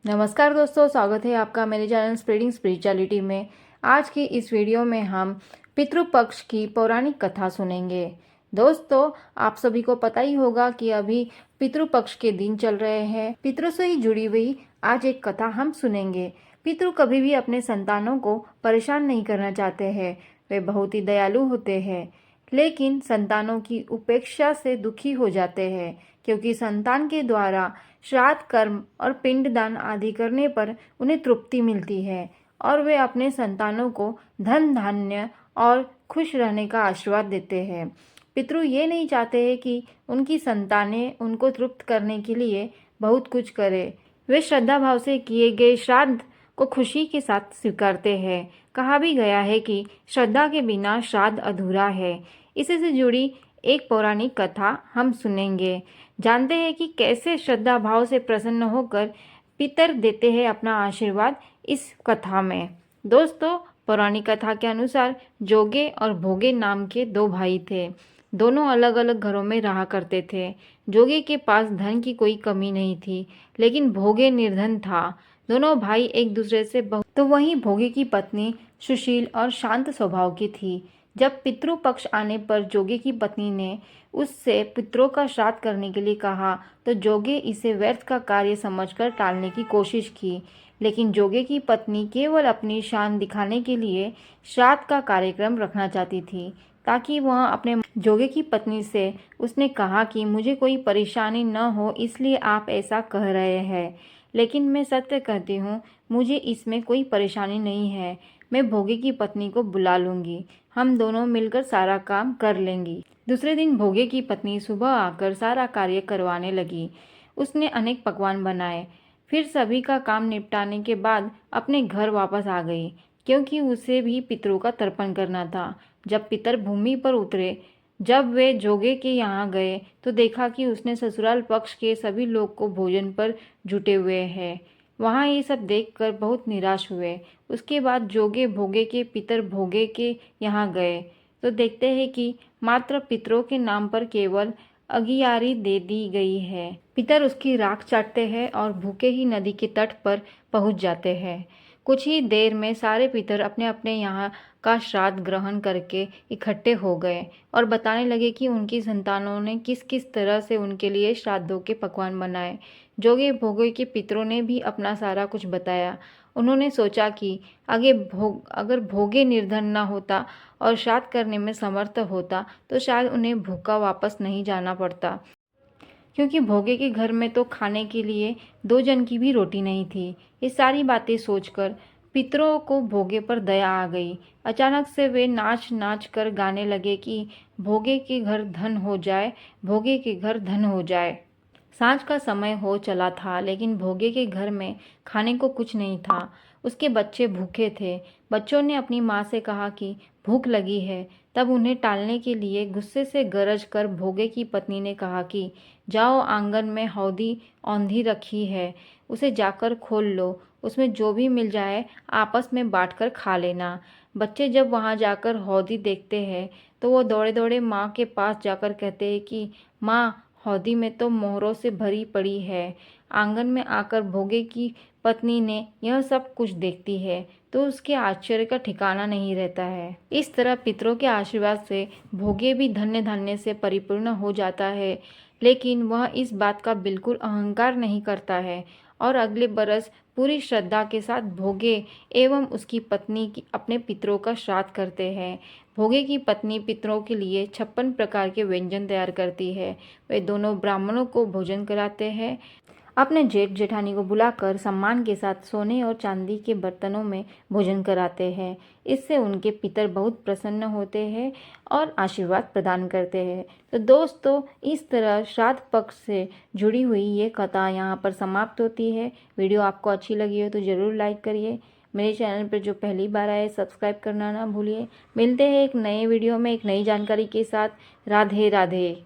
नमस्कार दोस्तों, स्वागत है आपका मेरे चैनल स्प्रेडिंग स्पिरिचुअलिटी में। आज की इस वीडियो में हम पितृपक्ष की पौराणिक कथा सुनेंगे। दोस्तों, आप सभी को पता ही होगा कि अभी पितृपक्ष के दिन चल रहे हैं। पितरों से ही जुड़ी हुई आज एक कथा हम सुनेंगे। पितृ कभी भी अपने संतानों को परेशान नहीं करना चाहते हैं। वे बहुत ही दयालु होते हैं, लेकिन संतानों की उपेक्षा से दुखी हो जाते हैं, क्योंकि संतान के द्वारा श्राद्ध कर्म और पिंडदान आदि करने पर उन्हें तृप्ति मिलती है और वे अपने संतानों को धन धान्य और खुश रहने का आशीर्वाद देते हैं। पितृ ये नहीं चाहते हैं कि उनकी संतानें उनको तृप्त करने के लिए बहुत कुछ करें। वे श्रद्धा भाव से किए गए श्राद्ध को खुशी के साथ स्वीकारते हैं। कहा भी गया है कि श्रद्धा के बिना श्राद्ध अधूरा है। इसी से जुड़ी एक पौराणिक कथा हम सुनेंगे। जानते हैं कि कैसे श्रद्धा भाव से प्रसन्न होकर पितर देते हैं अपना आशीर्वाद इस कथा में। दोस्तों, पौराणिक कथा के अनुसार जोगे और भोगे नाम के दो भाई थे। दोनों अलग अलग घरों में रहा करते थे। जोगे के पास धन की कोई कमी नहीं थी, लेकिन भोगे निर्धन था। दोनों भाई एक दूसरे से बहुत तो वहीं भोगे की पत्नी सुशील और शांत स्वभाव की थी। जब पितृ पक्ष आने पर जोगे की पत्नी ने उससे पितरों का श्राद्ध करने के लिए कहा तो जोगे इसे व्यर्थ का कार्य समझकर टालने की कोशिश की। लेकिन जोगे की पत्नी केवल अपनी शान दिखाने के लिए श्राद्ध का कार्यक्रम रखना चाहती थी, ताकि वह अपने जोगे की पत्नी से उसने कहा कि मुझे कोई परेशानी न हो, इसलिए आप ऐसा कह रहे हैं। लेकिन मैं सत्य कहती हूँ, मुझे इसमें कोई परेशानी नहीं है। मैं भोगे की पत्नी को बुला लूँगी, हम दोनों मिलकर सारा काम कर लेंगी। दूसरे दिन भोगे की पत्नी सुबह आकर सारा कार्य करवाने लगी। उसने अनेक पकवान बनाए, फिर सभी का काम निपटाने के बाद अपने घर वापस आ गई, क्योंकि उसे भी पितरों का तर्पण करना था। जब पितर भूमि पर उतरे, जब वे जोगे के यहाँ गए तो देखा कि उसने ससुराल पक्ष के सभी लोग को भोजन पर जुटे हुए हैं। वहाँ ये सब देखकर बहुत निराश हुए। उसके बाद जोगे भोगे के पितर भोगे के यहाँ गए तो देखते हैं कि मात्र पितरों के नाम पर केवल अगियारी दे दी गई है। पितर उसकी राख चाटते हैं और भूखे ही नदी के तट पर पहुंच जाते हैं। कुछ ही देर में सारे पितर अपने अपने यहाँ का श्राद्ध ग्रहण करके इकट्ठे हो गए और बताने लगे कि उनकी संतानों ने किस किस तरह से उनके लिए श्राद्धों के पकवान बनाए। जोगे भोगे के पितरों ने भी अपना सारा कुछ बताया। उन्होंने सोचा कि अगर भोगे निर्धन न होता और श्राद्ध करने में समर्थ होता तो शायद उन्हें भूखा वापस नहीं जाना पड़ता, क्योंकि भोगे के घर में तो खाने के लिए 2 जन की भी रोटी नहीं थी। ये सारी बातें सोचकर पितरों को भोगे पर दया आ गई। अचानक से वे नाच नाच कर गाने लगे कि भोगे के घर धन हो जाए, भोगे के घर धन हो जाए। सांझ का समय हो चला था, लेकिन भोगे के घर में खाने को कुछ नहीं था। उसके बच्चे भूखे थे। बच्चों ने अपनी माँ से कहा कि भूख लगी है। तब उन्हें टालने के लिए गुस्से से गरज कर भोगे की पत्नी ने कहा कि जाओ, आंगन में हौदी औंधी रखी है, उसे जाकर खोल लो, उसमें जो भी मिल जाए आपस में बांटकर खा लेना। बच्चे जब वहाँ जाकर हौदी देखते हैं तो वो दौड़े दौड़े माँ के पास जाकर कहते हैं कि माँ, हौदी में तो मोहरों से भरी पड़ी है। आंगन में आकर भोगे की पत्नी ने यह सब कुछ देखती है तो उसके आश्चर्य का ठिकाना नहीं रहता है। इस तरह पितरों के आशीर्वाद से भोगे भी धन्य धान्य से परिपूर्ण हो जाता है, लेकिन वह इस बात का बिल्कुल अहंकार नहीं करता है और अगले बरस पूरी श्रद्धा के साथ भोगे एवं उसकी पत्नी अपने पितरों का श्राद्ध करते हैं। भोगे की पत्नी पितरों के लिए 56 प्रकार के व्यंजन तैयार करती है। वे दोनों ब्राह्मणों को भोजन कराते हैं। अपने जेठ जेठानी को बुलाकर सम्मान के साथ सोने और चांदी के बर्तनों में भोजन कराते हैं। इससे उनके पितर बहुत प्रसन्न होते हैं और आशीर्वाद प्रदान करते हैं। तो दोस्तों, इस तरह श्राद्ध पक्ष से जुड़ी हुई ये कथा यहाँ पर समाप्त होती है। वीडियो आपको अच्छी लगी हो तो ज़रूर लाइक करिए। मेरे चैनल पर जो पहली बार आए सब्सक्राइब करना ना भूलिए। मिलते हैं एक नए वीडियो में एक नई जानकारी के साथ। राधे राधे।